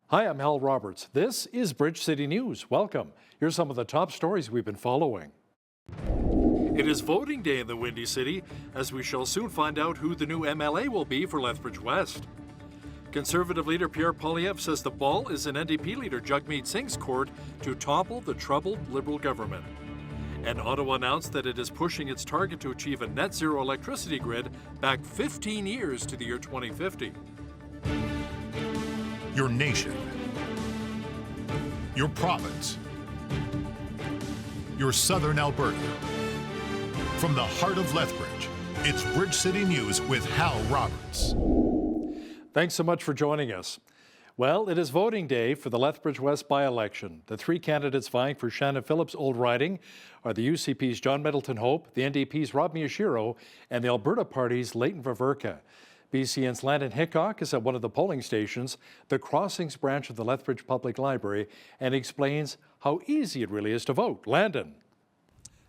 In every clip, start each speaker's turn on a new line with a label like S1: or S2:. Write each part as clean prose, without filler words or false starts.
S1: Hi, I'm Hal Roberts. This is Bridge City News. Welcome. Here's some of the top stories we've been following. It is voting day in the Windy City, as we shall soon find out who the new MLA will be for Lethbridge West. Conservative leader Pierre Poilievre says the ball is in NDP leader Jagmeet Singh's court to topple the troubled Liberal government. And Ottawa announced that it is pushing its target to achieve a net zero electricity grid back 15 years to the year 2050.
S2: Your nation, your province, your southern Alberta. From the heart of Lethbridge, it's Bridge City News with Hal Roberts.
S1: Thanks so much for joining us. Well, it is voting day for the Lethbridge West by-election. The three candidates vying for Shannon Phillips' old riding are the UCP's John Middleton Hope, the NDP's Rob Miyashiro, and the Alberta Party's Leighton Viverka. BCN's Landon Hickok is at one of the polling stations, the Crossings branch of the Lethbridge Public Library, and explains how easy it really is to vote. Landon.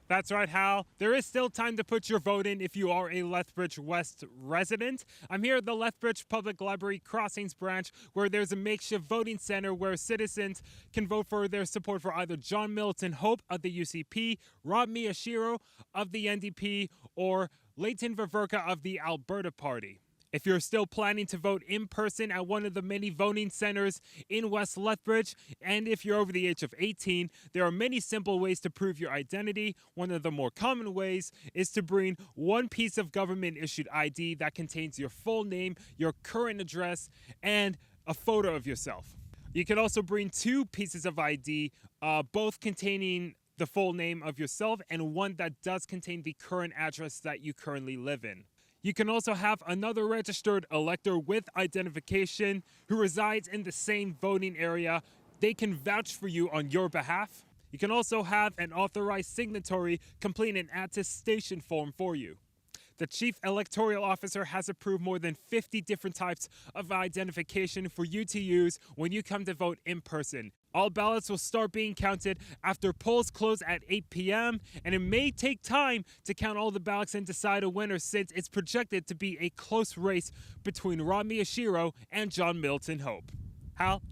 S3: That's right, Hal. There is still time to put your vote in if you are a Lethbridge West resident. I'm here at the Lethbridge Public Library Crossings branch, where there's a makeshift voting center where citizens can vote for their support for either John Middleton Hope of the UCP, Rob Miyashiro of the NDP, or Leighton Viverka of the Alberta Party. If you're still planning to vote in person at one of the many voting centers in West Lethbridge, and if you're over the age of 18, there are many simple ways to prove your identity. One of the more common ways is to bring one piece of government-issued ID that contains your full name, your current address, and a photo of yourself. You can also bring two pieces of ID, both containing the full name of yourself and one that does contain the current address that you currently live in. You can also have another registered elector with identification who resides in the same voting area. They can vouch for you on your behalf. You can also have an authorized signatory complete an attestation form for you. The Chief Electoral Officer has approved more than 50 different types of identification for you to use when you come to vote in person. All ballots will start being counted after polls close at 8 p.m., and it may take time to count all the ballots and decide a winner, since it's projected to be a close race between Rob Miyashiro and John Middleton Hope. Hal?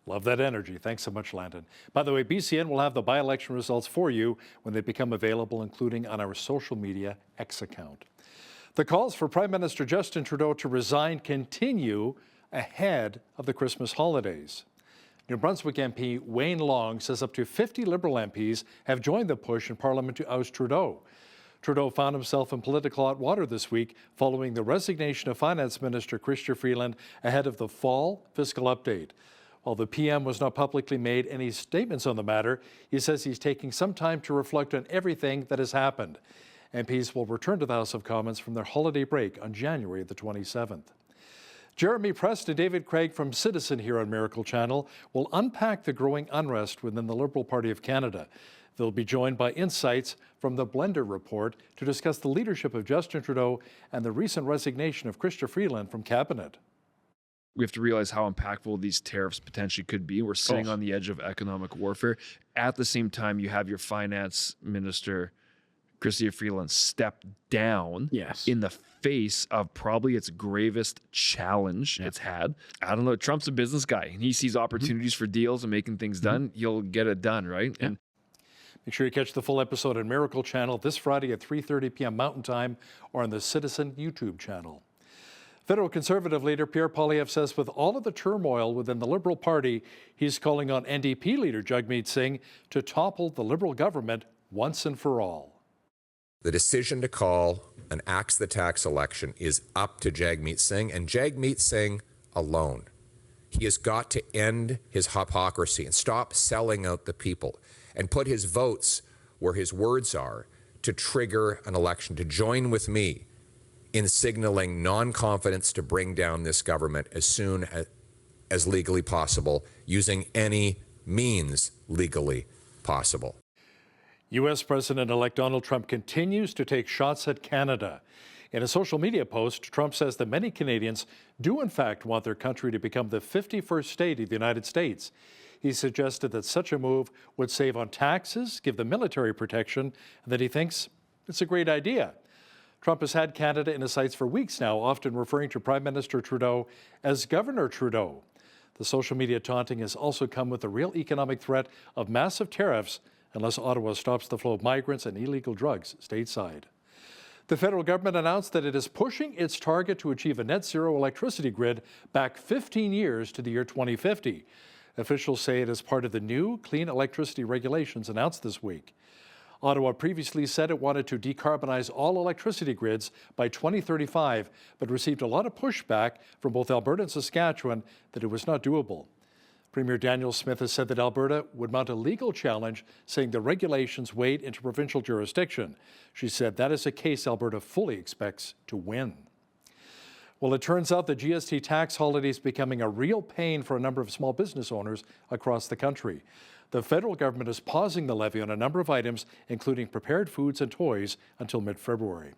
S1: Love that energy. Thanks so much, Landon. By the way, BCN will have the by-election results for you when they become available, including on our social media X account. The calls for Prime Minister Justin Trudeau to resign continue ahead of the Christmas holidays. New Brunswick MP Wayne Long says up to 50 Liberal MPs have joined the push in Parliament to oust Trudeau. Trudeau found himself in political hot water this week following the resignation of Finance Minister Chrystia Freeland ahead of the fall fiscal update. While the PM was not publicly made any statements on the matter, he says he's taking some time to reflect on everything that has happened. MPs will return to the House of Commons from their holiday break on January the 27th. Jeremy Prest and David Craig from Citizen here on Miracle Channel will unpack the growing unrest within the Liberal Party of Canada. They'll be joined by insights from the Blender Report to discuss the leadership of Justin Trudeau and the recent resignation of Chrystia Freeland from Cabinet.
S4: We have to realize how impactful these tariffs potentially could be. We're sitting on the edge of economic warfare. At the same time, you have your finance minister, Chrystia Freeland, step down in the face of probably its gravest challenge it's had. I don't know. Trump's a business guy, and he sees opportunities for deals and making things done. He'll get it done, right? And
S1: make sure you catch the full episode on Miracle Channel this Friday at 3:30 p.m. Mountain Time or on the Citizen YouTube channel. Federal Conservative leader Pierre Poilievre says with all of the turmoil within the Liberal Party, he's calling on NDP leader Jagmeet Singh to topple the Liberal government once and for all.
S5: The decision to call an axe the tax election is up to Jagmeet Singh, and Jagmeet Singh alone. He has got to end his hypocrisy and stop selling out the people and put his votes where his words are to trigger an election, to join with me in signaling non-confidence to bring down this government as soon as legally possible, using any means legally possible.
S1: U.S. President-elect Donald Trump continues to take shots at Canada. In a social media post, Trump says that many Canadians do in fact want their country to become the 51st state of the United States. He suggested that such a move would save on taxes, give them military protection, and that he thinks it's a great idea. Trump has had Canada in his sights for weeks now, often referring to Prime Minister Trudeau as Governor Trudeau. The social media taunting has also come with the real economic threat of massive tariffs unless Ottawa stops the flow of migrants and illegal drugs stateside. The federal government announced that it is pushing its target to achieve a net zero electricity grid back 15 years to the year 2050. Officials say it is part of the new clean electricity regulations announced this week. Ottawa previously said it wanted to decarbonize all electricity grids by 2035, but received a lot of pushback from both Alberta and Saskatchewan that it was not doable. Premier Daniel Smith has said that Alberta would mount a legal challenge, saying the regulations wade into provincial jurisdiction. She said that is a case Alberta fully expects to win. Well, it turns out the GST tax holiday is becoming a real pain for a number of small business owners across the country. The federal government is pausing the levy on a number of items, including prepared foods and toys, until mid-February.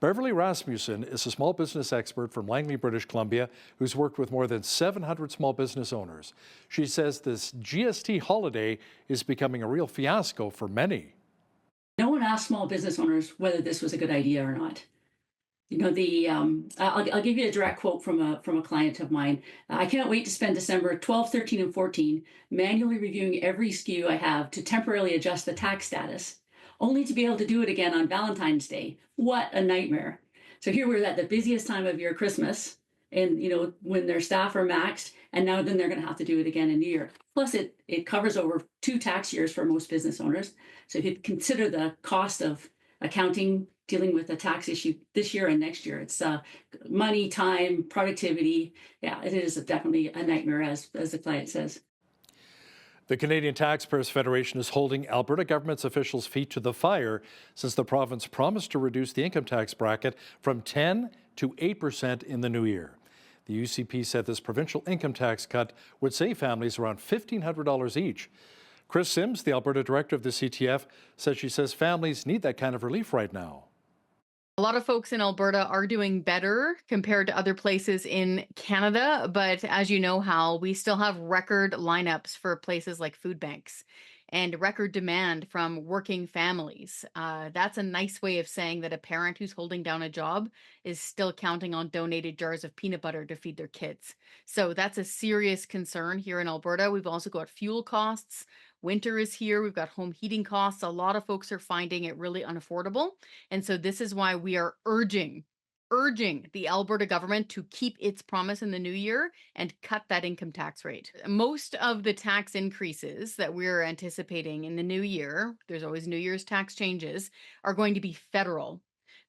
S1: Beverly Rasmussen is a small business expert from Langley, British Columbia, who's worked with more than 700 small business owners. She says this GST holiday is becoming a real fiasco for many.
S6: No one asked small business owners whether this was a good idea or not. You know, I'll give you a direct quote from a client of mine. I can't wait to spend December 12, 13, and 14 manually reviewing every SKU I have to temporarily adjust the tax status, only to be able to do it again on Valentine's Day. What a nightmare. So here we're at the busiest time of year, Christmas, and you know, when their staff are maxed, and now then they're going to have to do it again in New Year. Plus it covers over 2 tax years for most business owners. So if you consider the cost of accounting, dealing with a tax issue this year and next year, it's money, time, productivity. Yeah, it is definitely a nightmare, as the client says.
S1: The Canadian Taxpayers Federation is holding Alberta government's officials' feet to the fire since the province promised to reduce the income tax bracket from 10 to 8% in the new year. The UCP said this provincial income tax cut would save families around $1,500 each. Chris Sims, the Alberta director of the CTF, says families need that kind of relief right now.
S7: A lot of folks in Alberta are doing better compared to other places in Canada, but as you know, Hal, we still have record lineups for places like food banks and record demand from working families. That's a nice way of saying that a parent who's holding down a job is still counting on donated jars of peanut butter to feed their kids. So that's a serious concern here in Alberta. We've also got fuel costs. Winter is here. We've got home heating costs. A lot of folks are finding it really unaffordable. And so this is why we are urging the Alberta government to keep its promise in the new year and cut that income tax rate. Most of the tax increases that we're anticipating in the new year, there's always New Year's tax changes, are going to be federal.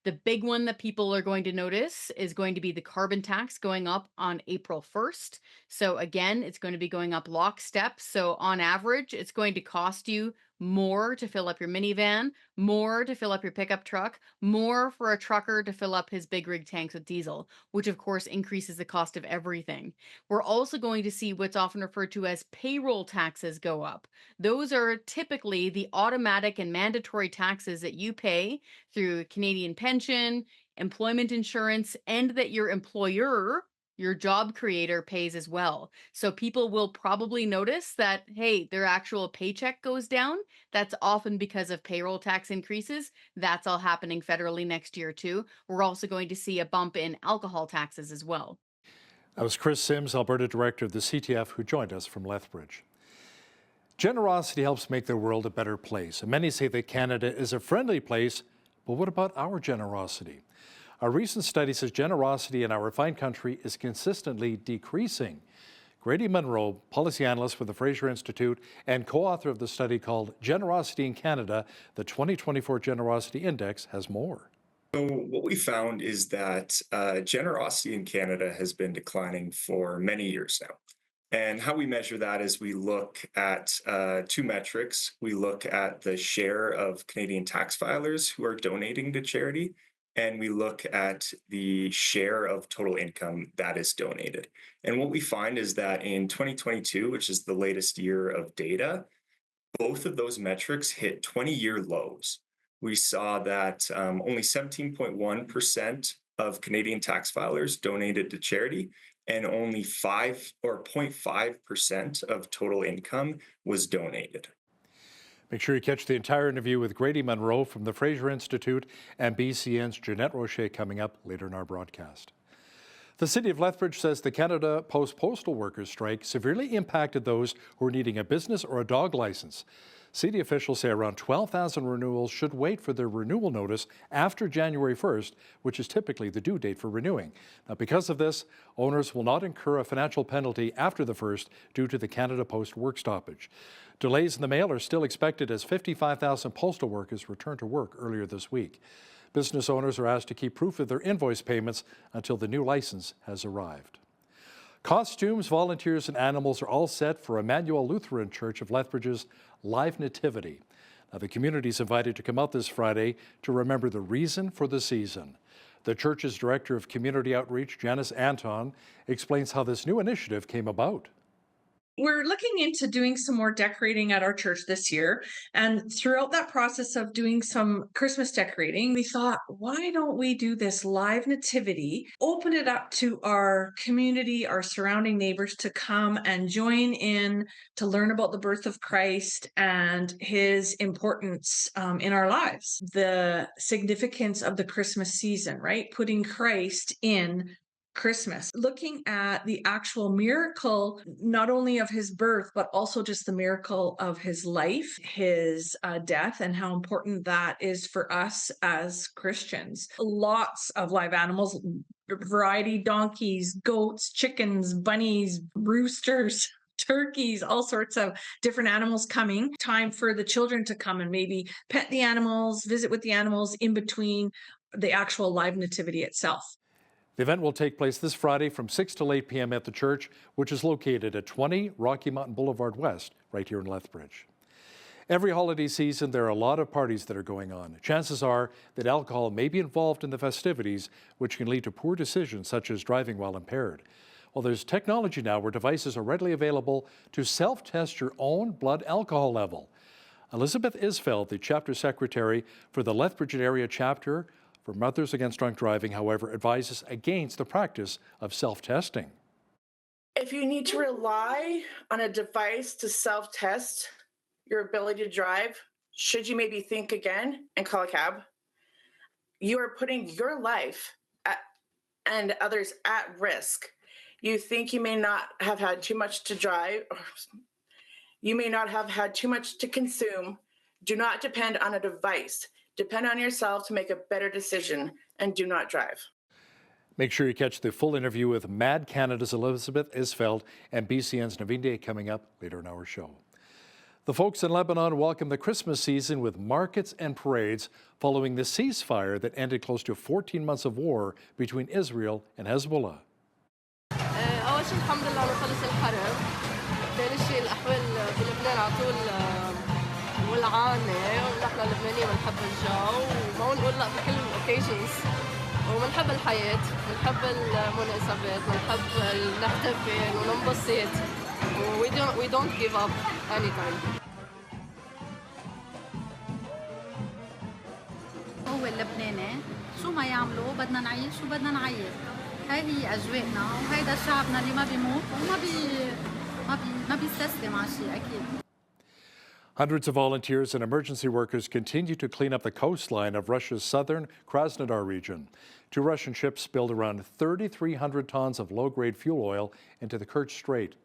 S7: The big one that people are going to notice is going to be the carbon tax going up on April 1st. So again, it's going to be going up lockstep. So on average, it's going to cost you more to fill up your minivan, more to fill up your pickup truck, more for a trucker to fill up his big rig tanks with diesel, which of course increases the cost of everything. We're also going to see what's often referred to as payroll taxes go up. Those are typically the automatic and mandatory taxes that you pay through Canadian pension, employment insurance, and that your employer, your job creator, pays as well. So people will probably notice that, hey, their actual paycheck goes down. That's often because of payroll tax increases. That's all happening federally next year too. We're also going to see a bump in alcohol taxes as well.
S1: That was Chris Sims, Alberta director of the CTF, who joined us from Lethbridge. Generosity helps make the world a better place. And many say that Canada is a friendly place, but what about our generosity? A recent study says generosity in our fine country is consistently decreasing. Grady Munro, policy analyst with the Fraser Institute and co-author of the study called Generosity in Canada, the 2024 Generosity Index, has more.
S8: So what we found is that generosity in Canada has been declining for many years now. And how we measure that is we look at 2 metrics. We look at the share of Canadian tax filers who are donating to charity, and we look at the share of total income that is donated. And what we find is that in 2022, which is the latest year of data, both of those metrics hit 20-year lows. We saw that only 17.1% of Canadian tax filers donated to charity, and only 0.5% of total income was donated.
S1: Make sure you catch the entire interview with Grady Munro from the Fraser Institute and BCN's Jeanette Rocher coming up later in our broadcast. The City of Lethbridge says the Canada Post postal workers strike severely impacted those who are needing a business or a dog license. City officials say around 12,000 renewals should wait for their renewal notice after January 1st, which is typically the due date for renewing. Now, because of this, owners will not incur a financial penalty after the 1st due to the Canada Post work stoppage. Delays in the mail are still expected as 55,000 postal workers returned to work earlier this week. Business owners are asked to keep proof of their invoice payments until the new license has arrived. Costumes, volunteers, and animals are all set for Emmanuel Lutheran Church of Lethbridge's Live Nativity. Now, the community is invited to come out this Friday to remember the reason for the season. The church's Director of Community Outreach, Janice Anton, explains how this new initiative came about.
S9: We're looking into doing some more decorating at our church this year. And throughout that process of doing some Christmas decorating, we thought, why don't we do this live nativity, open it up to our community, our surrounding neighbors to come and join in to learn about the birth of Christ and his importance in our lives, the significance of the Christmas season, right? Putting Christ in Christmas, looking at the actual miracle, not only of his birth, but also just the miracle of his life, his death, and how important that is for us as Christians. Lots of live animals, variety, donkeys, goats, chickens, bunnies, roosters, turkeys, all sorts of different animals coming. Time for the children to come and maybe pet the animals, visit with the animals in between the actual live nativity itself.
S1: The event will take place this Friday from 6 till 8 p.m. at the church, which is located at 20 Rocky Mountain Boulevard West, right here in Lethbridge. Every holiday season, there are a lot of parties that are going on. Chances are that alcohol may be involved in the festivities, which can lead to poor decisions such as driving while impaired. Well, there's technology now where devices are readily available to self-test your own blood alcohol level. Elizabeth Isfeld, the chapter secretary for the Lethbridge area chapter for Mothers Against Drunk Driving, however, advises against the practice of self-testing.
S10: If you need to rely on a device to self-test your ability to drive, should you maybe think again and call a cab? You are putting your life and others at risk. You think you may not have had too much to drive, or you may not have had too much to consume. Do not depend on a device. Depend on yourself to make a better decision, and do not drive.
S1: Make sure you catch the full interview with Mad Canada's Elizabeth Isfeld and BCN's Naveen Day coming up later in our show. The folks in Lebanon welcome the Christmas season with markets and parades following the ceasefire that ended close to 14 months of war between Israel and Hezbollah.
S11: أول شيء الحمد لله نخلص الحرب. ثاني شيء الأحوال بلبنان على طول ولعانة ونحن اللبنانيين بنحب الجو وما نقول لا بكل الاوكيجنز وبنحب الحياة بنحب المناسبات بنحب نحتفل وننبسط we don't give up anytime.
S12: هو اللبناني شو ما يعملوا بدنا نعيش وبدنا نعيش. هاي هي أجواءنا وهيدا شعبنا اللي ما بيموت ما بيستسلم على شيء أكيد.
S1: Hundreds of volunteers and emergency workers continue to clean up the coastline of Russia's southern Krasnodar region. Two Russian ships spilled around 3,300 tons of low-grade fuel oil into the Kerch Strait.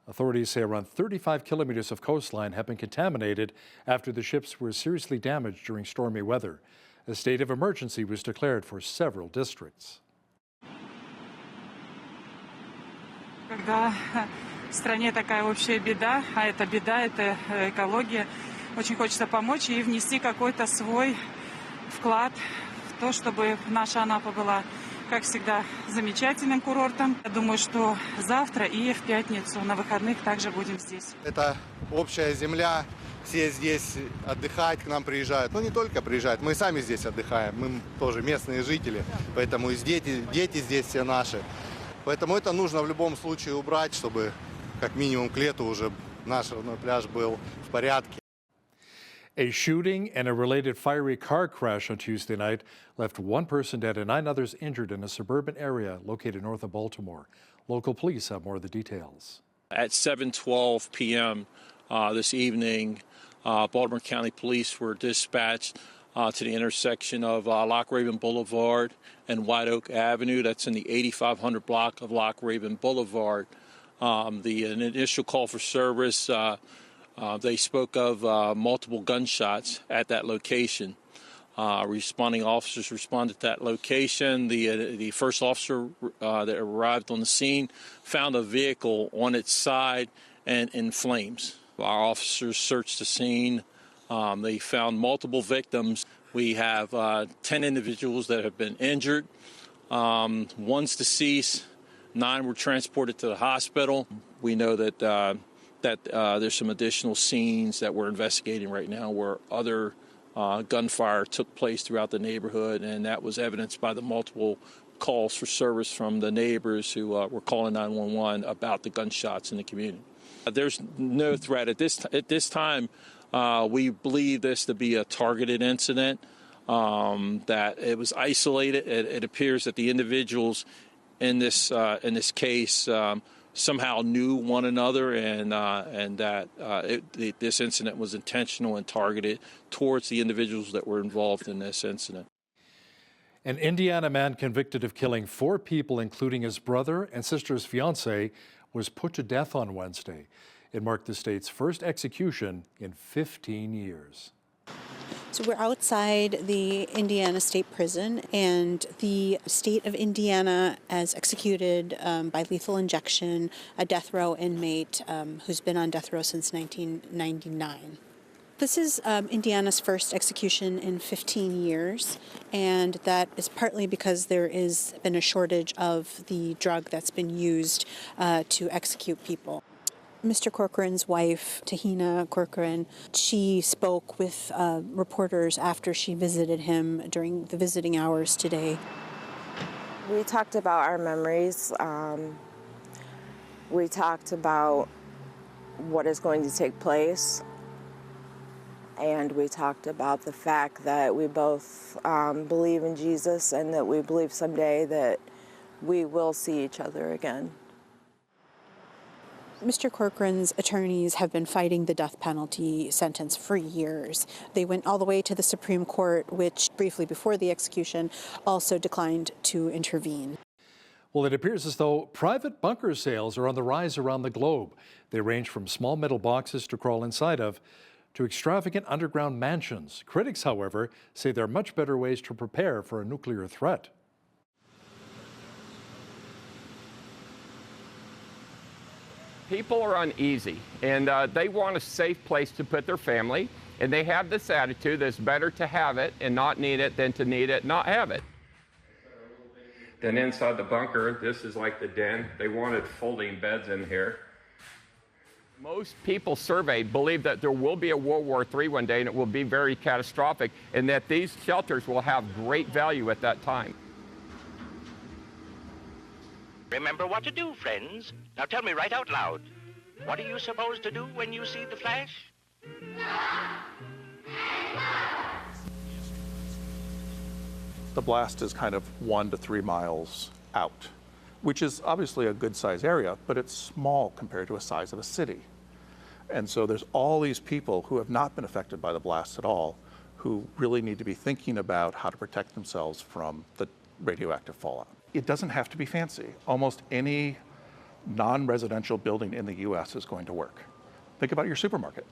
S1: Authorities say around 35 kilometers of coastline have been contaminated after the ships were seriously damaged during stormy weather. A state of emergency was declared for several districts.
S13: В стране такая общая беда, а эта беда – это экология. Очень хочется помочь и внести какой-то свой вклад в то, чтобы наша Анапа была, как всегда, замечательным курортом. Я думаю, что завтра и в пятницу на выходных также будем здесь.
S14: Это общая земля, все здесь отдыхать к нам приезжают. Ну, не только приезжают, мы сами здесь отдыхаем, мы тоже местные жители, поэтому и дети здесь все наши. Поэтому это нужно в любом случае убрать, чтобы как минимум к лету уже наш пляж был в порядке.
S1: A shooting and a related fiery car crash on Tuesday night left one person dead and 9 others injured in a suburban area located north of Baltimore. Local police have more of the details.
S15: At 7:12 p.m. This evening, Baltimore County Police were dispatched to the intersection of Loch Raven Boulevard and White Oak Avenue. That's in the 8500 block of Loch Raven Boulevard. The initial call for service, they spoke of multiple gunshots at that location. Responding officers responded to that location. The first officer that arrived on the scene found a vehicle on its side and in flames. Our officers searched the scene. They found multiple victims. We have 10 individuals that have been injured. One's deceased. 9 were transported to the hospital. We know that there's some additional scenes that we're investigating right now where other gunfire took place throughout the neighborhood, and that was evidenced by the multiple calls for service from the neighbors who were calling 911 about the gunshots in the community. There's no threat at this time. We believe this to be a targeted incident, that it was isolated. It appears that the individuals in this case somehow knew one another, and that this incident was intentional and targeted towards the individuals that were involved in this incident.
S1: An Indiana man convicted of killing 4 people, including his brother and sister's fiancé, was put to death on Wednesday. It marked the state's first execution in 15 years.
S16: So we're outside the Indiana State Prison, and the state of Indiana has executed by lethal injection a death row inmate who's been on death row since 1999. This is Indiana's first execution in 15 years, and that is partly because there has been a shortage of the drug that's been used to execute people. Mr. Corcoran's wife, Tahina Corcoran, she spoke with reporters after she visited him during the visiting hours today.
S17: We talked about our memories. We talked about what is going to take place. And we talked about the fact that we both believe in Jesus and that we believe someday that we will see each other again.
S16: Mr. Corcoran's attorneys have been fighting the death penalty sentence for years. They went all the way to the Supreme Court, which briefly before the execution also declined to intervene.
S1: Well, it appears as though private bunker sales are on the rise around the globe. They range from small metal boxes to crawl inside of to extravagant underground mansions. Critics, however, say there are much better ways to prepare for a nuclear threat.
S18: People are uneasy, and they want a safe place to put their family, and they have this attitude that it's better to have it and not need it than to need it and not have it. Then inside the bunker, this is like the den. They wanted folding beds in here. Most people surveyed believe that there will be a World War III one day, and it will be very catastrophic, and that these shelters will have great value at that time.
S19: Remember what to do, friends. Now tell me right out loud. What are you supposed to do when you see the flash?
S20: The blast is kind of 1 to 3 miles out, which is obviously a good size area, but it's small compared to the size of a city. And so there's all these people who have not been affected by the blast at all, who really need to be thinking about how to protect themselves from the radioactive fallout. It doesn't have to be fancy. Almost any non-residential building in the US is going to work. Think about your supermarket.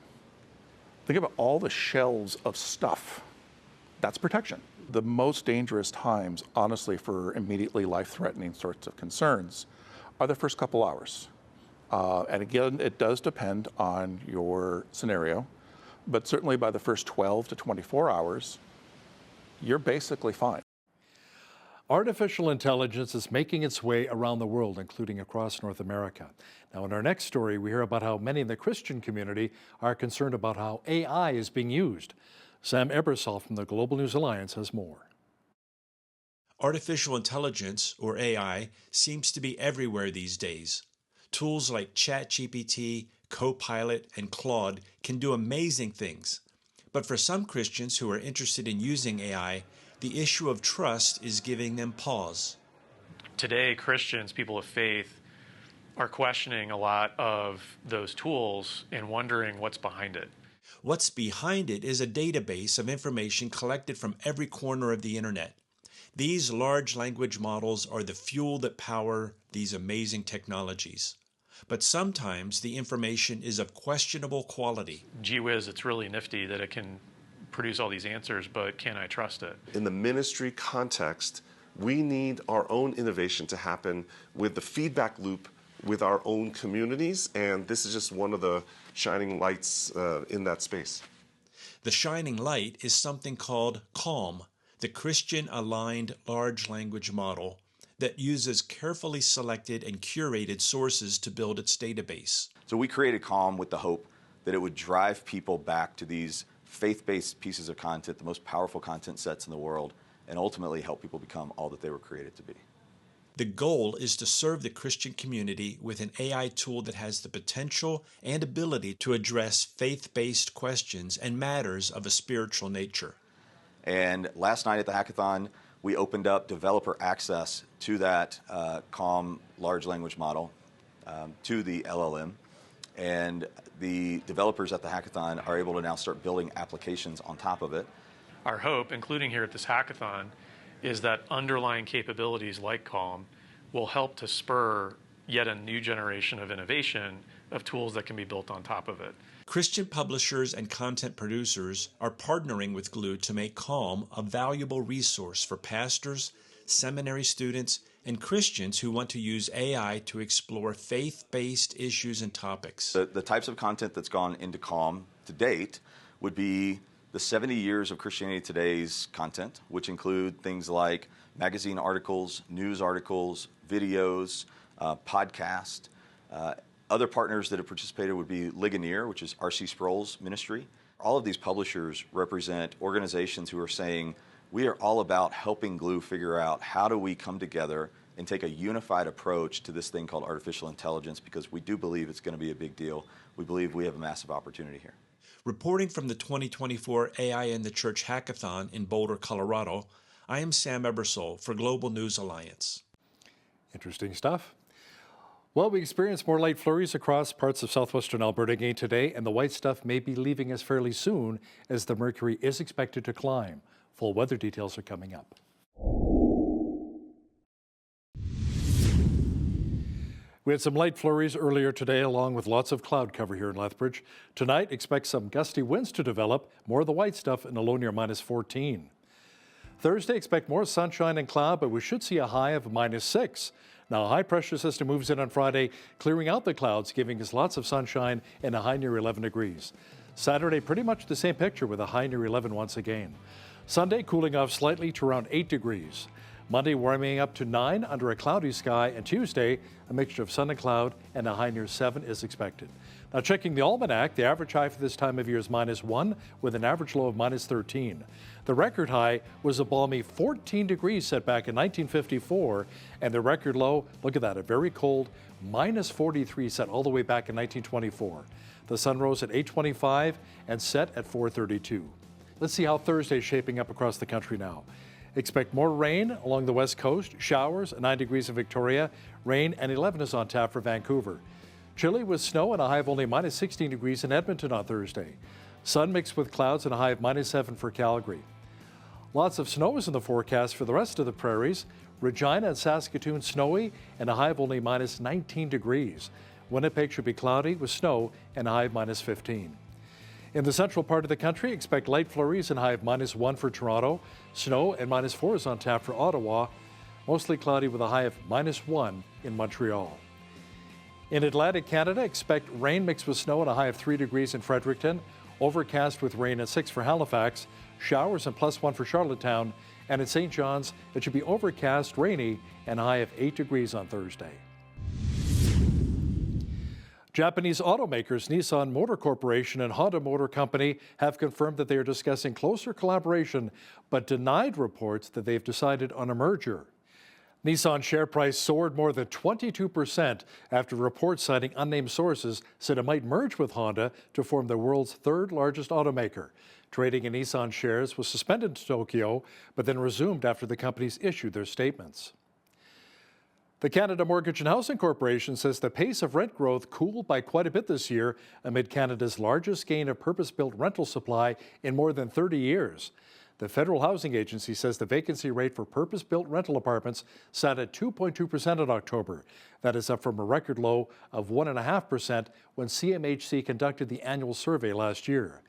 S20: Think about all the shelves of stuff. That's protection. The most dangerous times, honestly, for immediately life-threatening sorts of concerns are the first couple hours. And again, it does depend on your scenario, but certainly by the first 12 to 24 hours, you're basically fine.
S1: Artificial intelligence is making its way around the world, including across North America. Now, in our next story, we hear about how many in the Christian community are concerned about how AI is being used. Sam Ebersol from the Global News Alliance has more.
S21: Artificial intelligence, or AI, seems to be everywhere these days. Tools like ChatGPT, Copilot, and Claude can do amazing things. But for some Christians who are interested in using AI, the issue of trust is giving them pause.
S22: Today, Christians, people of faith, are questioning a lot of those tools and wondering what's behind it.
S21: What's behind it is a database of information collected from every corner of the internet. These large language models are the fuel that power these amazing technologies. But sometimes the information is of questionable quality.
S22: Gee whiz, it's really nifty that it can produce all these answers, but can I trust it?
S2: In the ministry context, we need our own innovation to happen with the feedback loop with our own communities, and this is just one of the shining lights in that space.
S21: The shining light is something called CALM, the Christian-aligned large language model that uses carefully selected and curated sources to build its database.
S3: So we created CALM with the hope that it would drive people back to these faith-based pieces of content, the most powerful content sets in the world, and ultimately help people become all that they were created to be.
S21: The goal is to serve the Christian community with an AI tool that has the potential and ability to address faith-based questions and matters of a spiritual nature.
S3: And last night at the hackathon, we opened up developer access to that CALM large language model, to the LLM. And the developers at the hackathon are able to now start building applications on top of it.
S22: Our hope, including here at this hackathon, is that underlying capabilities like CALM will help to spur yet a new generation of innovation of tools that can be built on top of it.
S21: Christian publishers and content producers are partnering with Glue to make CALM a valuable resource for pastors, seminary students, and Christians who want to use AI to explore faith-based issues and topics.
S3: The types of content that's gone into CALM to date would be the 70 years of Christianity Today's content, which include things like magazine articles, news articles, videos, podcast. Other partners that have participated would be Ligonier, which is R.C. Sproul's ministry. All of these publishers represent organizations who are saying, we are all about helping Glue figure out how do we come together and take a unified approach to this thing called artificial intelligence, because we do believe it's going to be a big deal. We believe we have a massive opportunity here.
S21: Reporting from the 2024 AI in the Church Hackathon in Boulder, Colorado, I am Sam Ebersole for Global News Alliance.
S1: Interesting stuff. Well, we experienced more light flurries across parts of southwestern Alberta again today, and the white stuff may be leaving us fairly soon as the mercury is expected to climb. Full weather details are coming up. We had some light flurries earlier today, along with lots of cloud cover here in Lethbridge. Tonight, expect some gusty winds to develop, more of the white stuff in a low near -14. Thursday, expect more sunshine and cloud, but we should see a high of -6. Now, a high pressure system moves in on Friday, clearing out the clouds, giving us lots of sunshine and a high near 11 degrees. Saturday, pretty much the same picture with a high near 11 once again. Sunday, cooling off slightly to around 8 degrees. Monday, warming up to 9 under a cloudy sky, and Tuesday, a mixture of sun and cloud, and a high near 7 is expected. Now, checking the almanac, the average high for this time of year is -1, with an average low of -13. The record high was a balmy 14 degrees set back in 1954, and the record low, look at that, a very cold -43 set all the way back in 1924. The sun rose at 8:25 and set at 4:32. Let's see how Thursday is shaping up across the country now. Expect more rain along the west coast, showers, 9 degrees in Victoria, rain, and 11 is on tap for Vancouver. Chilly with snow and a high of only -16 degrees in Edmonton on Thursday. Sun mixed with clouds and a high of -7 for Calgary. Lots of snow is in the forecast for the rest of the prairies. Regina and Saskatoon snowy and a high of only -19 degrees. Winnipeg should be cloudy with snow and a high of -15. In the central part of the country, expect light flurries and high of -1 for Toronto. Snow and -4 is on tap for Ottawa. Mostly cloudy with a high of -1 in Montreal. In Atlantic Canada, expect rain mixed with snow and a high of 3 degrees in Fredericton. Overcast with rain at 6 for Halifax. Showers and +1 for Charlottetown. And in St. John's, it should be overcast, rainy, and a high of 8 degrees on Thursday. Japanese automakers Nissan Motor Corporation and Honda Motor Company have confirmed that they are discussing closer collaboration, but denied reports that they've decided on a merger. Nissan share price soared more than 22% after reports citing unnamed sources said it might merge with Honda to form the world's third largest automaker. Trading in Nissan shares was suspended in Tokyo, but then resumed after the companies issued their statements. The Canada Mortgage and Housing Corporation says the pace of rent growth cooled by quite a bit this year amid Canada's largest gain of purpose-built rental supply in more than 30 years. The Federal Housing Agency says the vacancy rate for purpose-built rental apartments sat at 2.2% in October. That is up from a record low of 1.5% when CMHC conducted the annual survey last year.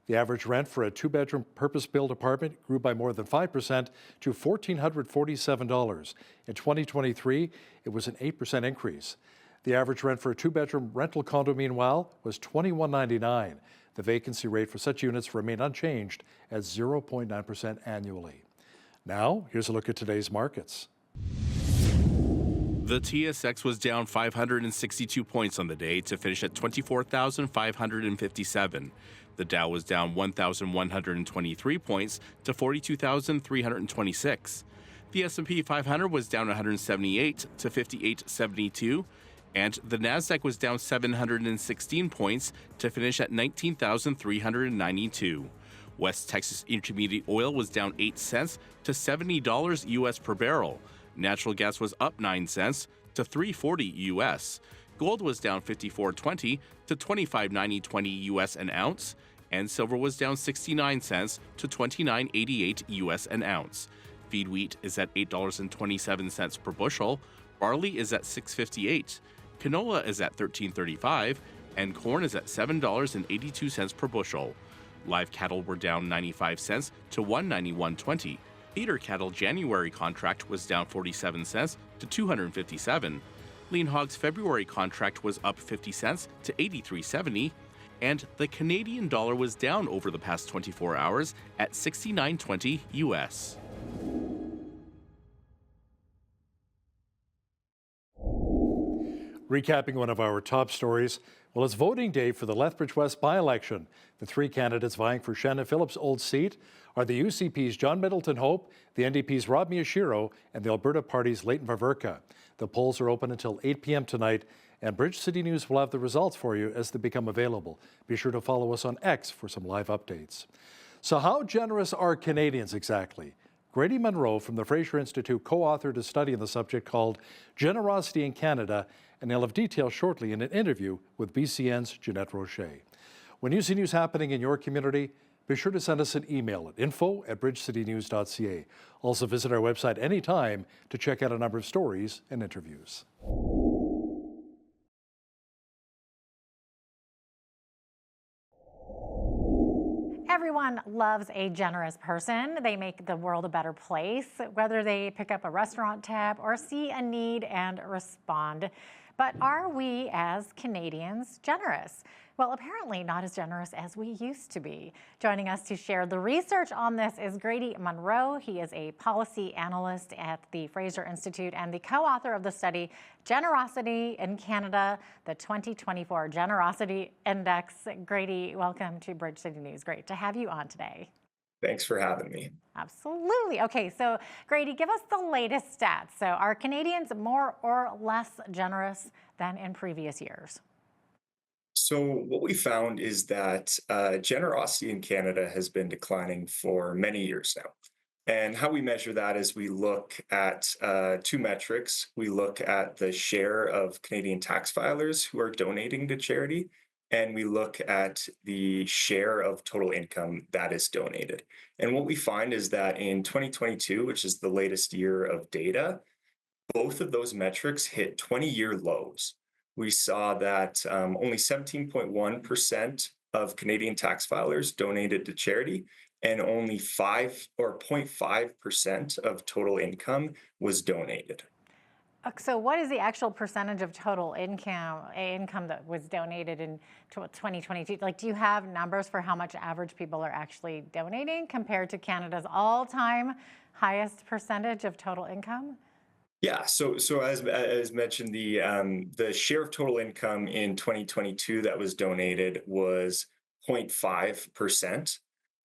S1: The average rent for a two-bedroom purpose-built apartment grew by more than 5% to $1,447. In 2023, it was an 8% increase. The average rent for a two-bedroom rental condo, meanwhile, was $21.99. The vacancy rate for such units remained unchanged at 0.9% annually. Now, here's a look at today's markets.
S4: The TSX was down 562 points on the day to finish at 24,557. The Dow was down 1,123 points to 42,326. The S&P 500 was down 178 to 5872, and the Nasdaq was down 716 points to finish at 19,392. West Texas Intermediate Oil was down 8 cents to $70 US per barrel. Natural gas was up 9 cents to $3.40 US. Gold was down 54.20 to 25.90 US an ounce, and silver was down 69 cents to 29.88 US an ounce. Feed wheat is at $8.27 per bushel, barley is at $6.58, canola is at $13.35, and corn is at $7.82 per bushel. Live cattle were down 95 cents to $191.20. Feeder cattle January contract was down 47 cents to $257. Lean hogs February contract was up 50 cents to $83.70, and the Canadian dollar was down over the past 24 hours at 69.20 US.
S1: Recapping one of our top stories, well, it's voting day for the Lethbridge West by-election. The three candidates vying for Shannon Phillips' old seat are the UCP's John Middleton Hope, the NDP's Rob Miyashiro, and the Alberta Party's Leighton Vaverka. The polls are open until 8 p.m. tonight, and Bridge City News will have the results for you as they become available. Be sure to follow us on X for some live updates. So how generous are Canadians exactly? Grady Munro from the Fraser Institute co-authored a study on the subject called Generosity in Canada, and he'll have details shortly in an interview with BCN's Jeanette Rocher. When you see news happening in your community, be sure to send us an email at info@bridgecitynews.ca. Also visit our website anytime to check out a number of stories and interviews.
S5: Everyone loves a generous person. They make the world a better place, whether they pick up a restaurant tab or see a need and respond. But are we as Canadians generous? Well, apparently not as generous as we used to be. Joining us to share the research on this is Grady Munro. He is a policy analyst at the Fraser Institute and the co-author of the study Generosity in Canada, the 2024 Generosity Index. Grady, welcome to Bridge City News. Great to have you on today.
S8: Thanks for having me.
S5: Absolutely. Okay, so Grady, give us the latest stats. So are Canadians more or less generous than in previous years?
S8: So what we found is that generosity in Canada has been declining for many years now. And how we measure that is we look at two metrics. We look at the share of Canadian tax filers who are donating to charity, and we look at the share of total income that is donated. And what we find is that in 2022, which is the latest year of data, both of those metrics hit 20-year lows. We saw that only 17.1% of Canadian tax filers donated to charity, and only 0.5% of total income was donated.
S5: So what is the actual percentage of total income that was donated in 2022? Like, do you have numbers for how much average people are actually donating compared to Canada's all-time highest percentage of total income?
S8: Yeah, so as mentioned, the share of total income in 2022 that was donated was 0.5%.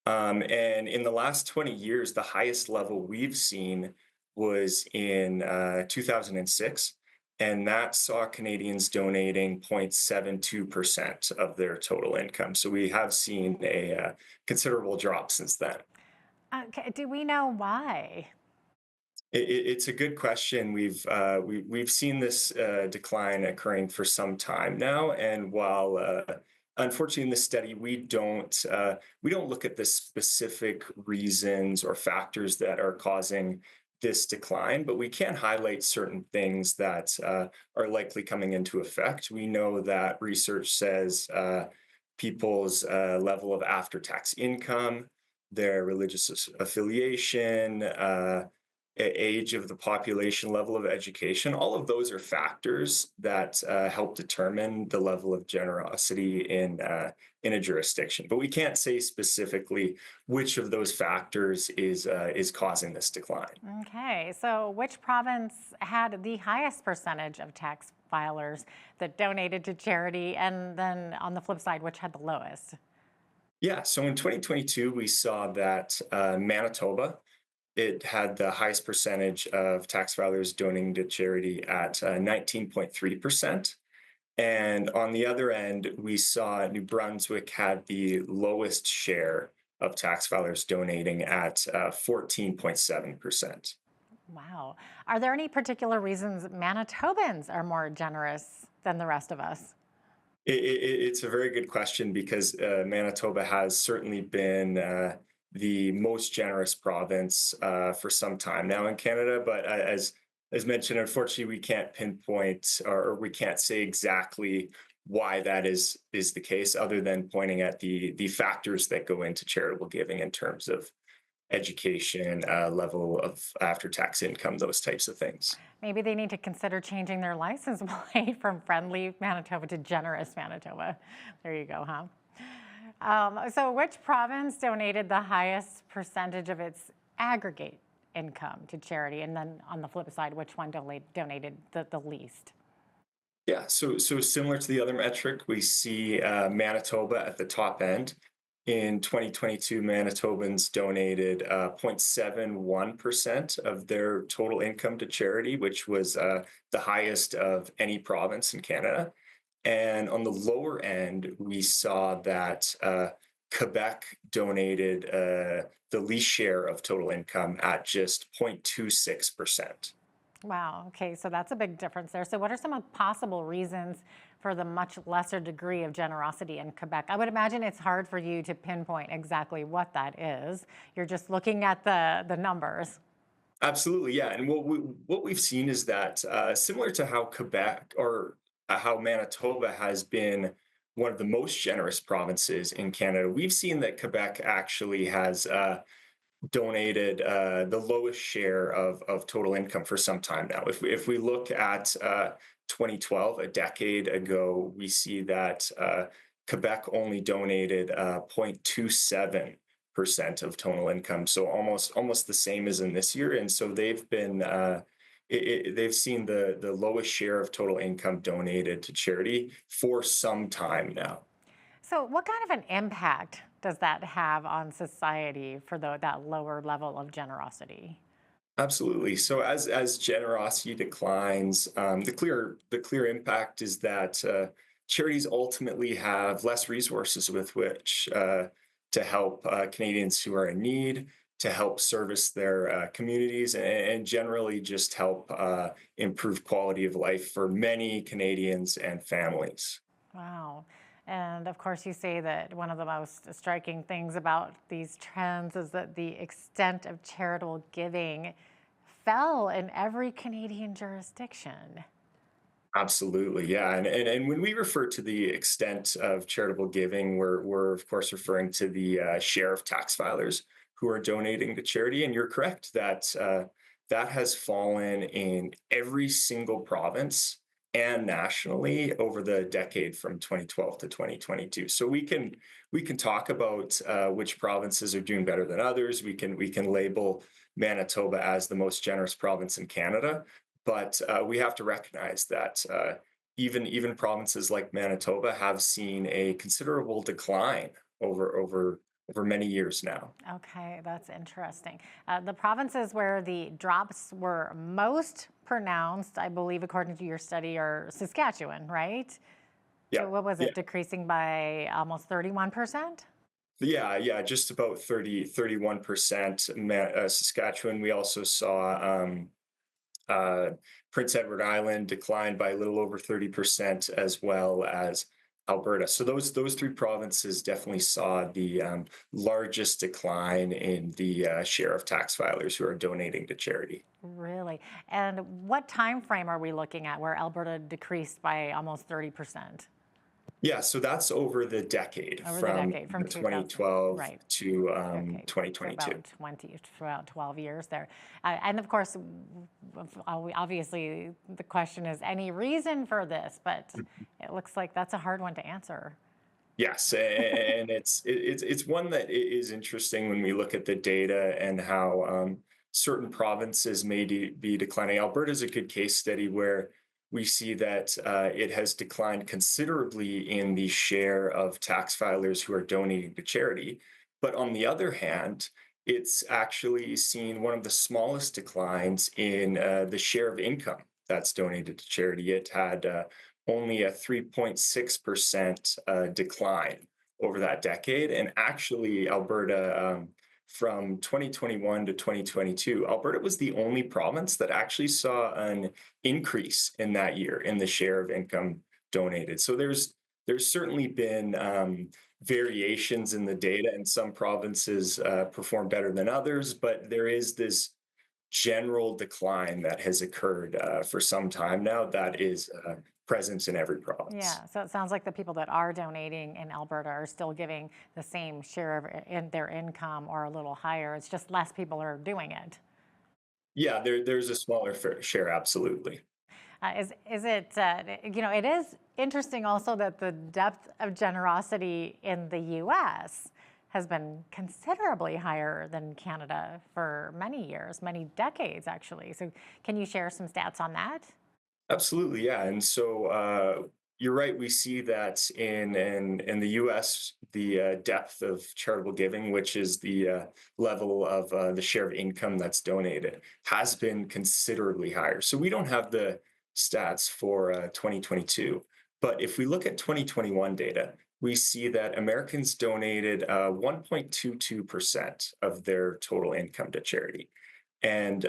S8: And in the last 20 years, the highest level we've seen was in 2006, and that saw Canadians donating 0.72% of their total income. So we have seen a considerable drop since then.
S5: Okay, do we know why?
S8: It's a good question. We've seen this decline occurring for some time now, and while unfortunately in this study we don't look at the specific reasons or factors that are causing this decline, but we can highlight certain things that are likely coming into effect. We know that research says people's level of after-tax income, their religious affiliation, age of the population, level of education, all of those are factors that help determine the level of generosity in a jurisdiction. But we can't say specifically which of those factors is causing this decline.
S5: Okay, so which province had the highest percentage of tax filers that donated to charity, and then on the flip side, which had the lowest?
S8: Yeah, so in 2022, we saw that Manitoba, it had the highest percentage of tax filers donating to charity at 19.3%. And on the other end, we saw New Brunswick had the lowest share of tax filers donating at 14.7%.
S5: Wow. Are there any particular reasons Manitobans are more generous than the rest of us?
S8: It's a very good question because Manitoba has certainly been the most generous province for some time now in Canada. But as mentioned, unfortunately, we can't pinpoint or we can't say exactly why that is the case, other than pointing at the factors that go into charitable giving in terms of education, level of after-tax income, those types of things.
S5: Maybe they need to consider changing their license plate from Friendly Manitoba to Generous Manitoba. There you go, huh? So which province donated the highest percentage of its aggregate income to charity? And then on the flip side, which one donated the least?
S8: Yeah, so similar to the other metric, we see Manitoba at the top end. In 2022, Manitobans donated 0.71% of their total income to charity, which was the highest of any province in Canada. And on the lower end, we saw that Quebec donated the least share of total income at just 0.26%.
S5: Wow, okay, so that's a big difference there. So what are some of possible reasons for the much lesser degree of generosity in Quebec? I would imagine it's hard for you to pinpoint exactly what that is. You're just looking at the numbers.
S8: Absolutely, yeah. And what we've seen is that similar to how Quebec or how Manitoba has been one of the most generous provinces in Canada, we've seen that Quebec actually has donated the lowest share of total income for some time now. If we look at 2012, a decade ago, we see that Quebec only donated 0.27% of total income, so almost the same as in this year. And so they've been they've seen the lowest share of total income donated to charity for some time now.
S5: So what kind of an impact does that have on society for that lower level of generosity?
S8: Absolutely. So as generosity declines, the clear impact is that charities ultimately have less resources with which to help Canadians who are in need, to help service their communities, and generally just help improve quality of life for many Canadians and families.
S5: Wow. And of course, you say that one of the most striking things about these trends is that the extent of charitable giving fell in every Canadian jurisdiction.
S8: Absolutely, yeah. And when we refer to the extent of charitable giving, we're of course referring to the share of tax filers who are donating to charity. And you're correct that that has fallen in every single province and nationally over the decade from 2012 to 2022. So we can talk about which provinces are doing better than others. We can label Manitoba as the most generous province in Canada, but we have to recognize that even provinces like Manitoba have seen a considerable decline over many years now.
S5: Okay, that's interesting. The provinces where the drops were most pronounced, I believe, according to your study, are Saskatchewan, right?
S8: Yeah.
S5: So what was it,
S8: Yeah.
S5: decreasing by almost 31%?
S8: Yeah, just about 31%. Saskatchewan, we also saw Prince Edward Island declined by a little over 30%, as well as Alberta. So those three provinces definitely saw the largest decline in the share of tax filers who are donating to charity.
S5: Really? And what time frame are we looking at where Alberta decreased by almost 30%?
S8: Yeah, so that's over the decade,
S5: Over the
S8: from
S5: decade, from 2000,
S8: 2012
S5: right?
S8: to
S5: Okay, so
S8: 2022.
S5: about 12 years there. And of course, obviously, the question is any reason for this, but it looks like that's a hard one to answer.
S8: Yes, and it's one that is interesting when we look at the data and how certain provinces may be declining. Alberta is a good case study where we see that it has declined considerably in the share of tax filers who are donating to charity. But on the other hand, it's actually seen one of the smallest declines in the share of income that's donated to charity. It had only a 3.6% decline over that decade. And actually, Alberta, from 2021 to 2022, Alberta was the only province that actually saw an increase in that year in the share of income donated. So there's certainly been variations in the data, and some provinces perform better than others, but there is this general decline that has occurred for some time now that is present in every province.
S5: Yeah, so it sounds like the people that are donating in Alberta are still giving the same share of their income or a little higher. It's just less people are doing it.
S8: Yeah, there's a smaller share, absolutely.
S5: Is it, it is interesting also that the depth of generosity in the U.S. has been considerably higher than Canada for many years, many decades, actually. So can you share some stats on that?
S8: Absolutely, yeah. And so you're right. We see that in the U.S., the depth of charitable giving, which is the level of the share of income that's donated, has been considerably higher. So we don't have the stats for 2022, but if we look at 2021 data, we see that Americans donated 1.22% of their total income to charity. And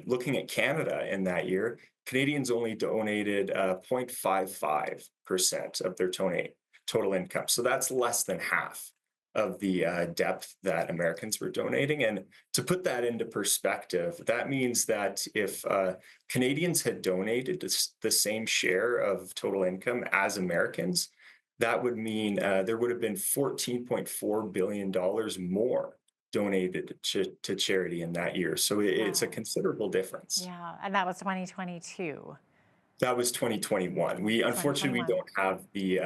S8: looking at Canada in that year, Canadians only donated 0.55% of their total income. So that's less than half of the depth that Americans were donating. And to put that into perspective, that means that if Canadians had donated the same share of total income as Americans, that would mean there would have been $14.4 billion more donated to charity in that year. So it's a considerable difference.
S5: Yeah, and that was 2022.
S8: That was 2021. Unfortunately, we don't have the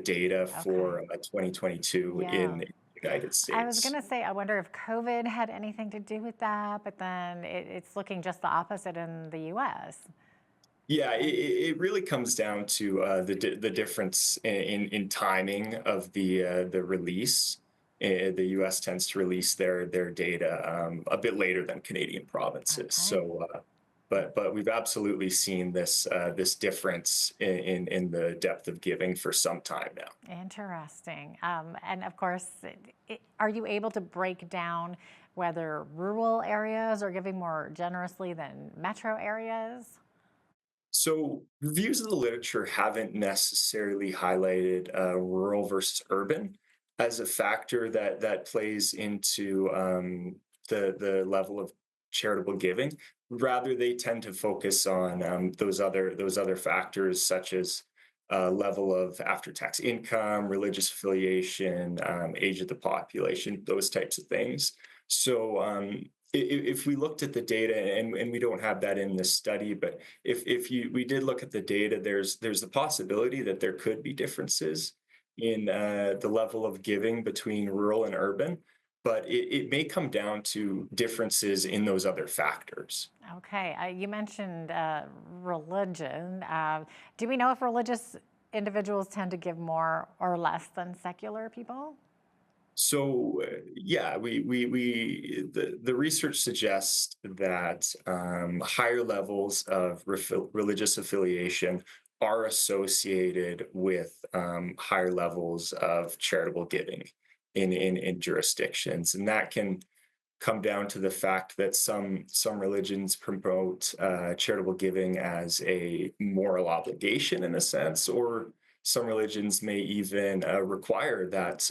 S8: data for 2022 in the United States.
S5: I was going to say, I wonder if COVID had anything to do with that, but then it's looking just the opposite in the U.S.
S8: Yeah, it really comes down to the difference in timing of the release. The U.S. tends to release their data a bit later than Canadian provinces. So, but we've absolutely seen this difference in the depth of giving for some time now.
S5: Interesting. And of course, are you able to break down whether rural areas are giving more generously than metro areas?
S8: So reviews of the literature haven't necessarily highlighted rural versus urban as a factor that plays into the level of charitable giving. Rather, they tend to focus on those other factors, such as level of after-tax income, religious affiliation, age of the population, those types of things. So if we looked at the data, and we don't have that in this study, but if we did look at the data, there's the possibility that there could be differences in the level of giving between rural and urban, but it may come down to differences in those other factors.
S5: Okay, you mentioned religion. Do we know if religious individuals tend to give more or less than secular people?
S8: So yeah, the research suggests that higher levels of religious affiliation are associated with higher levels of charitable giving. in jurisdictions, and that can come down to the fact that some religions promote charitable giving as a moral obligation in a sense, or some religions may even require that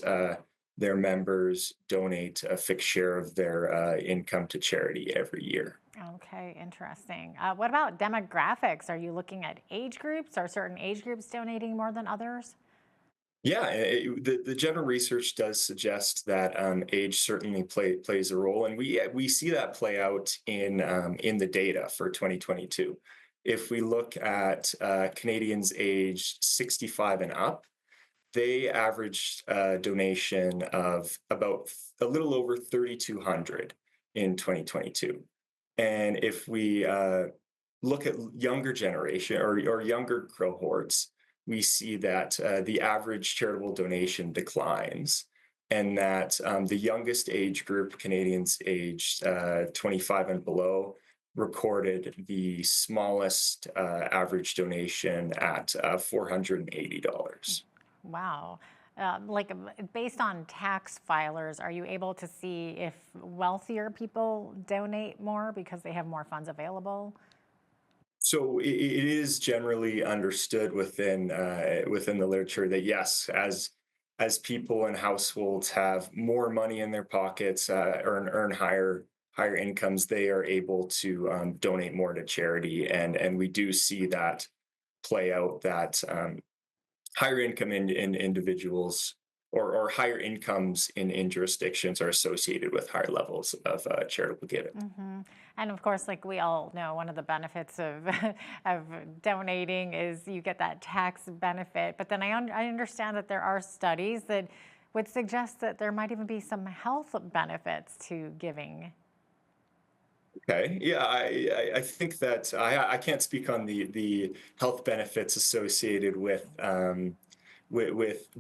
S8: their members donate a fixed share of their income to charity every year.
S5: Okay, interesting. What about demographics? Are you looking at age groups? Are certain age groups donating more than others?
S8: Yeah, the general research does suggest that age certainly plays a role, and we see that play out in the data for 2022. If we look at Canadians aged 65 and up, they averaged a donation of about a little over 3,200 in 2022. And if we look at younger generation or younger cohorts, we see that the average charitable donation declines, and that the youngest age group, Canadians aged 25 and below, recorded the smallest average donation at $480.
S5: Wow. Like based on tax filers, are you able to see if wealthier people donate more because they have more funds available?
S8: So it is generally understood within the literature that yes, as people and households have more money in their pockets, earn higher incomes, they are able to donate more to charity, and we do see that play out, that higher income in individuals or higher incomes in jurisdictions are associated with higher levels of charitable giving.
S5: Mm-hmm. And of course, like we all know, one of the benefits of of donating is you get that tax benefit. But then I understand that there are studies that would suggest that there might even be some health benefits to giving.
S8: Okay, yeah, I think that I can't speak on the health benefits associated with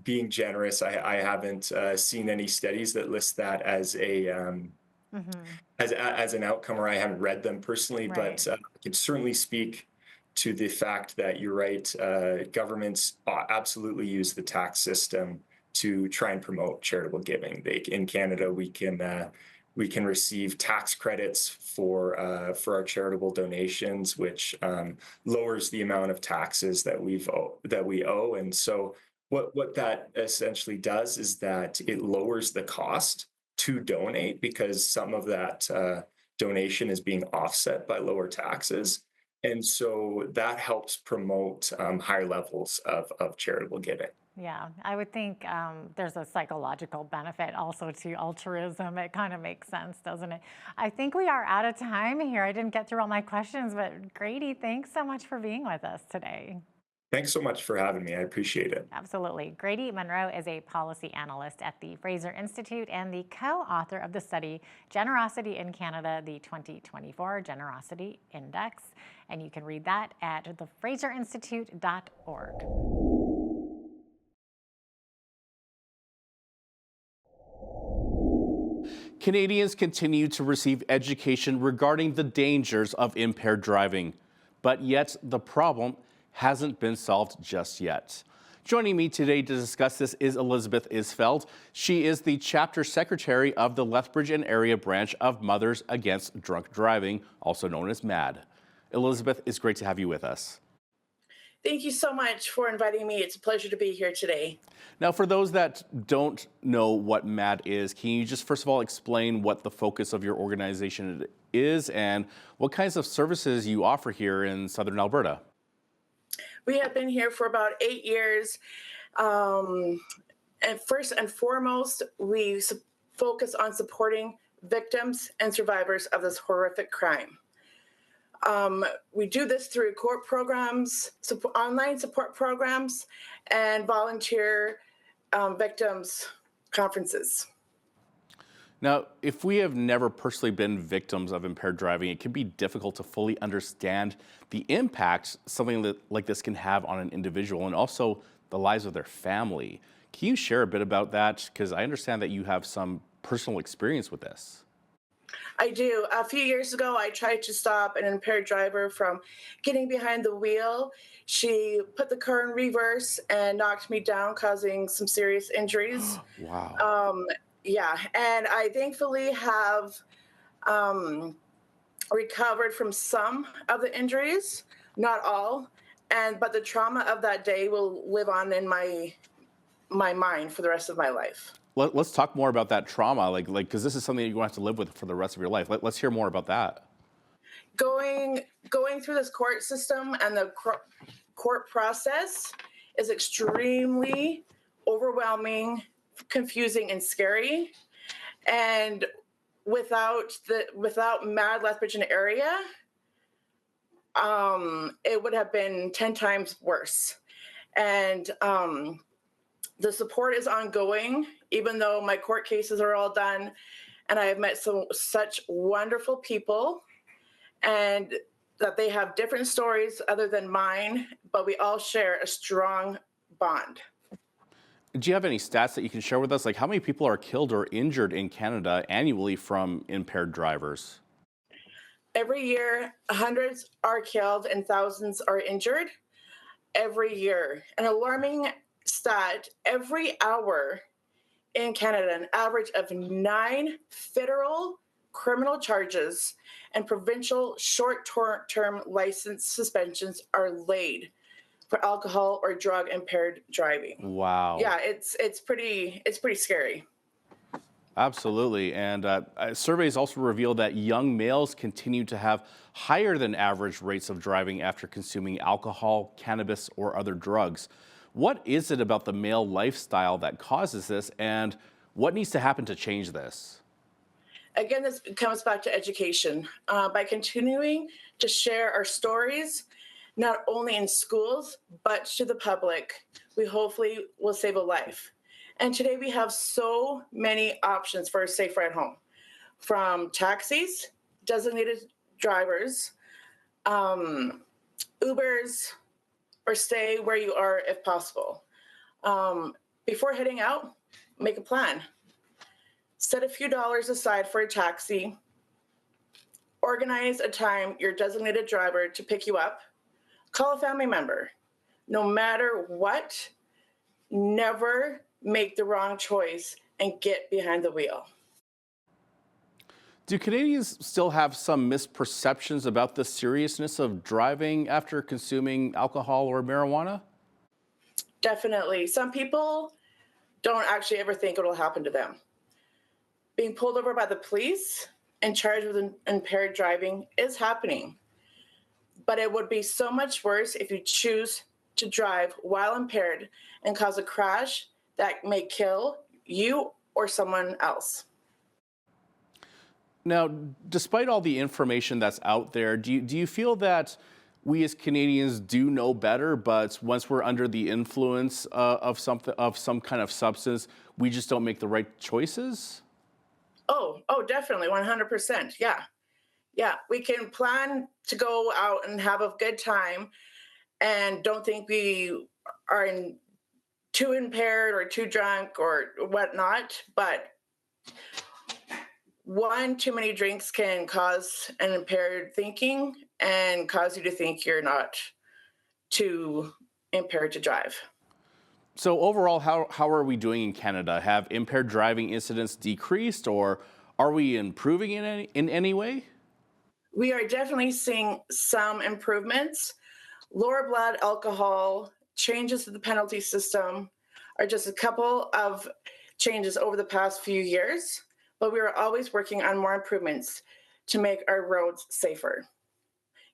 S8: being generous. I haven't seen any studies that list that as a as an outcome, or I haven't read them personally.
S5: Right.
S8: But I can certainly speak to the fact that you're right. Governments absolutely use the tax system to try and promote charitable giving. In Canada, we can receive tax credits for our charitable donations, which lowers the amount of taxes that we owe. And so what that essentially does is that it lowers the cost to donate, because some of that donation is being offset by lower taxes. And so that helps promote higher levels of charitable giving.
S5: Yeah, I would think there's a psychological benefit also to altruism. It kind of makes sense, doesn't it? I think we are out of time here. I didn't get through all my questions, but Grady, thanks so much for being with us today.
S8: Thanks so much for having me. I appreciate it.
S5: Absolutely. Grady Monroe is a policy analyst at the Fraser Institute and the co-author of the study, Generosity in Canada, the 2024 Generosity Index. And you can read that at thefraserinstitute.org.
S4: Canadians continue to receive education regarding the dangers of impaired driving, but yet the problem hasn't been solved just yet. Joining me today to discuss this is Elizabeth Isfeld. She is the chapter secretary of the Lethbridge and area branch of Mothers Against Drunk Driving, also known as MAD. Elizabeth, it's great to have you with us.
S10: Thank you so much for inviting me. It's a pleasure to be here today.
S4: Now, for those that don't know what MAD is, can you just first of all explain what the focus of your organization is and what kinds of services you offer here in Southern Alberta?
S10: We have been here for about 8 years. And first and foremost, we focus on supporting victims and survivors of this horrific crime. We do this through court programs, online support programs, and volunteer victims conferences.
S4: Now, if we have never personally been victims of impaired driving, it can be difficult to fully understand the impact something like this can have on an individual and also the lives of their family. Can you share a bit about that? Because I understand that you have some personal experience with this.
S10: I do. A few years ago, I tried to stop an impaired driver from getting behind the wheel. She put the car in reverse and knocked me down, causing some serious injuries.
S4: Wow.
S10: Yeah, and I thankfully have recovered from some of the injuries, not all, but the trauma of that day will live on in my mind for the rest of my life.
S4: Let's talk more about that trauma, because this is something that you're going to have to live with for the rest of your life. Let's hear more about that.
S10: Going through this court system and the court process is extremely overwhelming, confusing, and scary. And without Mad Lethbridge in the area, it would have been 10 times worse. And the support is ongoing, even though my court cases are all done, and I have met such wonderful people, and that they have different stories other than mine, but we all share a strong bond.
S4: Do you have any stats that you can share with us? Like, how many people are killed or injured in Canada annually from impaired drivers?
S10: Every year, hundreds are killed and thousands are injured every year. An alarming stat, every hour in Canada, an average of 9 federal criminal charges and provincial short-term license suspensions are laid for alcohol or drug impaired driving.
S4: Wow.
S10: Yeah, it's pretty scary.
S4: Absolutely. And surveys also reveal that young males continue to have higher than average rates of driving after consuming alcohol, cannabis, or other drugs. What is it about the male lifestyle that causes this, and what needs to happen to change this?
S10: Again, this comes back to education. By continuing to share our stories, not only in schools, but to the public, we hopefully will save a life. And today we have so many options for a safe ride home, from taxis, designated drivers, Ubers, or stay where you are if possible. Before heading out, make a plan. Set a few dollars aside for a taxi. Organize a time your designated driver to pick you up. Call a family member. No matter what, never make the wrong choice and get behind the wheel.
S4: Do Canadians still have some misperceptions about the seriousness of driving after consuming alcohol or marijuana?
S10: Definitely. Some people don't actually ever think it'll happen to them. Being pulled over by the police and charged with impaired driving is happening. But it would be so much worse if you choose to drive while impaired and cause a crash that may kill you or someone else.
S4: Now, despite all the information that's out there, do you feel that we as Canadians do know better, but once we're under the influence of some kind of substance, we just don't make the right choices?
S10: Oh, definitely, 100%. Yeah. We can plan to go out and have a good time, and don't think we are too impaired or too drunk or whatnot. But one too many drinks can cause an impaired thinking and cause you to think you're not too impaired to drive.
S4: So overall, how are we doing in Canada? Have impaired driving incidents decreased, or are we improving in any way?
S10: We are definitely seeing some improvements. Lower blood alcohol, changes to the penalty system are just a couple of changes over the past few years, but we are always working on more improvements to make our roads safer.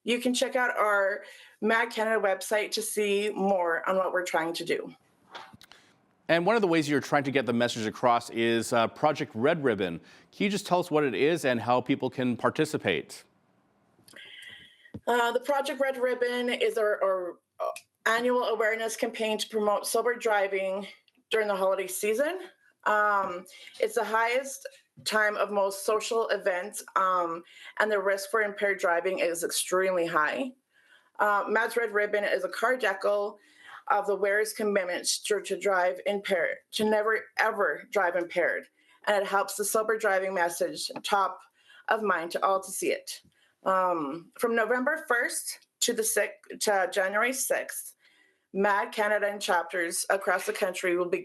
S10: You can check out our MAD Canada website to see more on what we're trying to do.
S4: And one of the ways you're trying to get the message across is Project Red Ribbon. Can you just tell us what it is and how people can participate?
S10: The Project Red Ribbon is our annual awareness campaign to promote sober driving during the holiday season. It's the highest time of most social events, and the risk for impaired driving is extremely high. MAD's Red Ribbon is a card decal of the wearer's commitment to drive impaired, to never ever drive impaired. And it helps the sober driving message top of mine to all to see it. From November 1st to January 6th, MAD Canada and chapters across the country will be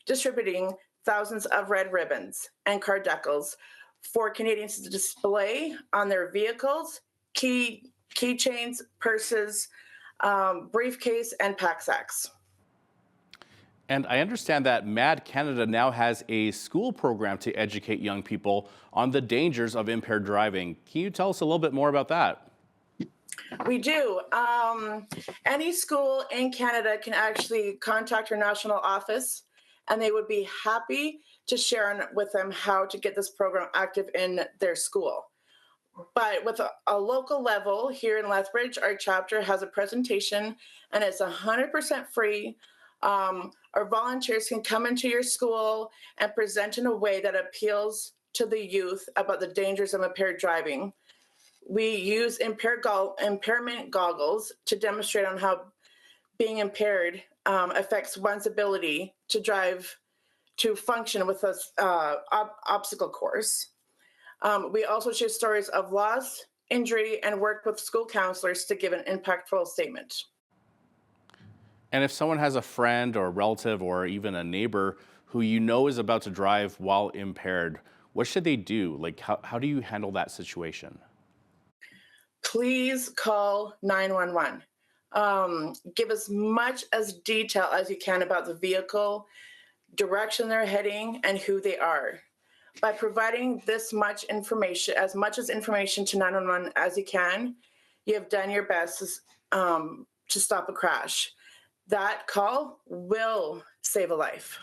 S10: distributing thousands of red ribbons and card decals for Canadians to display on their vehicles, keychains, purses, briefcase, and pack sacks.
S4: And I understand that MAD Canada now has a school program to educate young people on the dangers of impaired driving. Can you tell us a little bit more about that?
S10: We do. Any school in Canada can actually contact our national office, and they would be happy to share with them how to get this program active in their school. But with a local level here in Lethbridge, our chapter has a presentation, and it's 100% free. Our volunteers can come into your school and present in a way that appeals to the youth about the dangers of impaired driving. We use impairment goggles to demonstrate on how being impaired affects one's ability to drive, to function with this obstacle course. We also share stories of loss, injury, and work with school counselors to give an impactful statement.
S4: And if someone has a friend or a relative or even a neighbor who you know is about to drive while impaired, what should they do? Like, how do you handle that situation?
S10: Please call 911. Give as much as detail as you can about the vehicle, direction they're heading, and who they are. By providing this much information to 911 as you can, you have done your best to stop a crash. That call will save a life.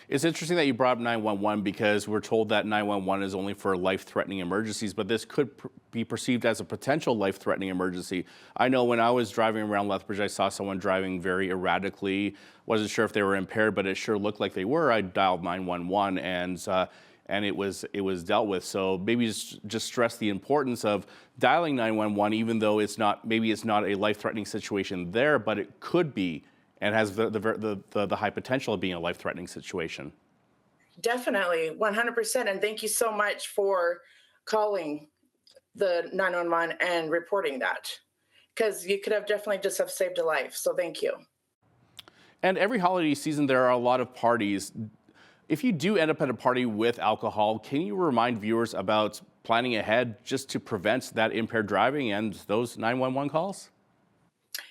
S4: It's interesting that you brought up 911 because we're told that 911 is only for life-threatening emergencies, but this could be perceived as a potential life-threatening emergency. I know when I was driving around Lethbridge, I saw someone driving very erratically. Wasn't sure if they were impaired, but it sure looked like they were. I dialed 911 and it was dealt with. So maybe just stress the importance of dialing 911, even though maybe it's not a life-threatening situation there, but it could be, and has the high potential of being a life-threatening situation.
S10: Definitely, 100%. And thank you so much for calling the 911 and reporting that, because you could have definitely just have saved a life. So thank you.
S4: And every holiday season, there are a lot of parties. If you do end up at a party with alcohol, can you remind viewers about planning ahead just to prevent that impaired driving and those 911 calls?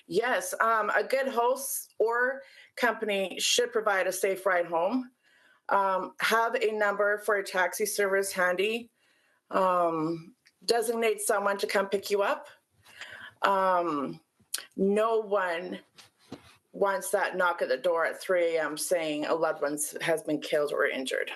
S10: Yes, a good host or company should provide a safe ride home. Have a number for a taxi service handy. Designate someone to come pick you up. No one wants that knock at the door at 3 a.m. saying a loved one has been killed or injured.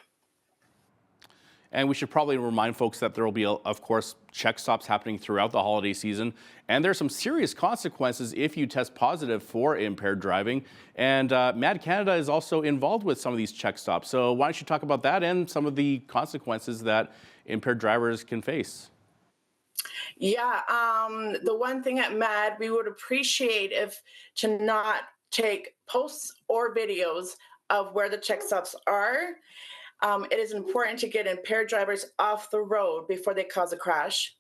S4: And we should probably remind folks that there will be, of course, check stops happening throughout the holiday season. And there's some serious consequences if you test positive for impaired driving. And MAD Canada is also involved with some of these check stops. So why don't you talk about that and some of the consequences that impaired drivers can face?
S10: Yeah, the one thing at MAD, we would appreciate if to not take posts or videos of where the check stops are. It is important to get impaired drivers off the road before they cause a crash.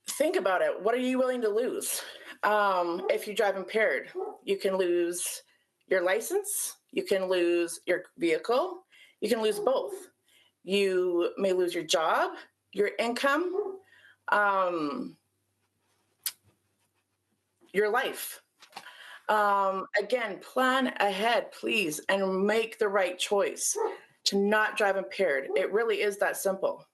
S10: Think about it. What are you willing to lose if you drive impaired? You can lose your license. You can lose your vehicle. You can lose both. You may lose your job, your income, your life. Again, plan ahead, please, and make the right choice to not drive impaired. It really is that simple.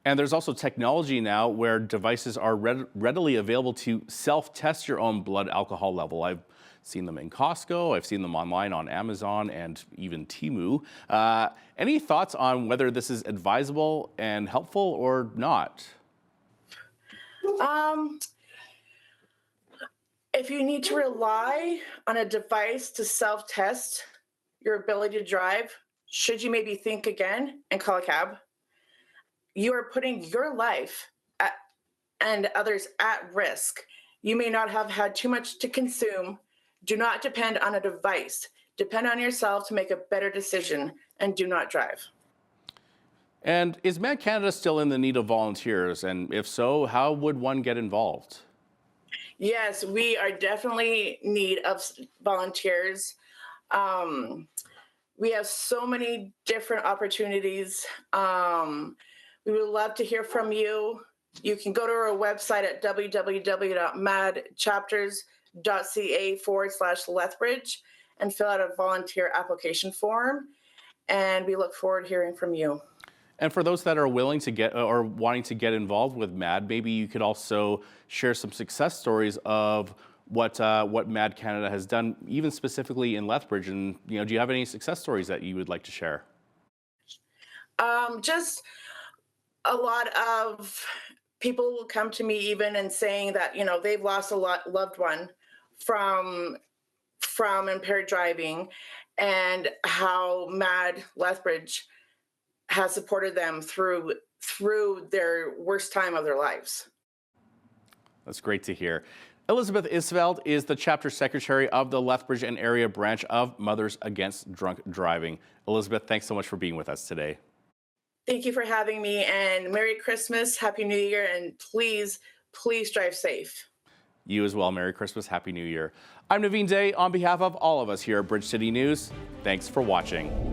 S4: And there's also technology now where devices are readily available to self-test your own blood alcohol level. I've seen them in Costco, I've seen them online on Amazon and even Temu. Any thoughts on whether this is advisable and helpful or not?
S10: If you need to rely on a device to self-test your ability to drive, should you maybe think again and call a cab? You are putting your life and others at risk. You may not have had too much to consume. Do not depend on a device. Depend on yourself to make a better decision and do not drive.
S4: And is MAD Canada still in the need of volunteers? And if so, how would one get involved?
S10: Yes, we are definitely in need of volunteers. We have so many different opportunities. We would love to hear from you. You can go to our website at www.madchapters.ca/Lethbridge and fill out a volunteer application form. And we look forward to hearing from you.
S4: And for those that are willing to get or wanting to get involved with MAD, maybe you could also share some success stories of what MAD Canada has done, even specifically in Lethbridge. And do you have any success stories that you would like to share?
S10: Just a lot of people will come to me even and saying that they've lost a loved one from impaired driving, and how MAD Lethbridge has supported them through their worst time of their lives.
S4: That's great to hear. Elizabeth Isveld is the chapter secretary of the Lethbridge and area branch of Mothers Against Drunk Driving. Elizabeth, thanks so much for being with us today.
S10: Thank you for having me, and Merry Christmas, Happy New Year, and please drive safe.
S4: You as well. Merry Christmas, Happy New Year. I'm Naveen Day on behalf of all of us here at Bridge City News. Thanks for watching.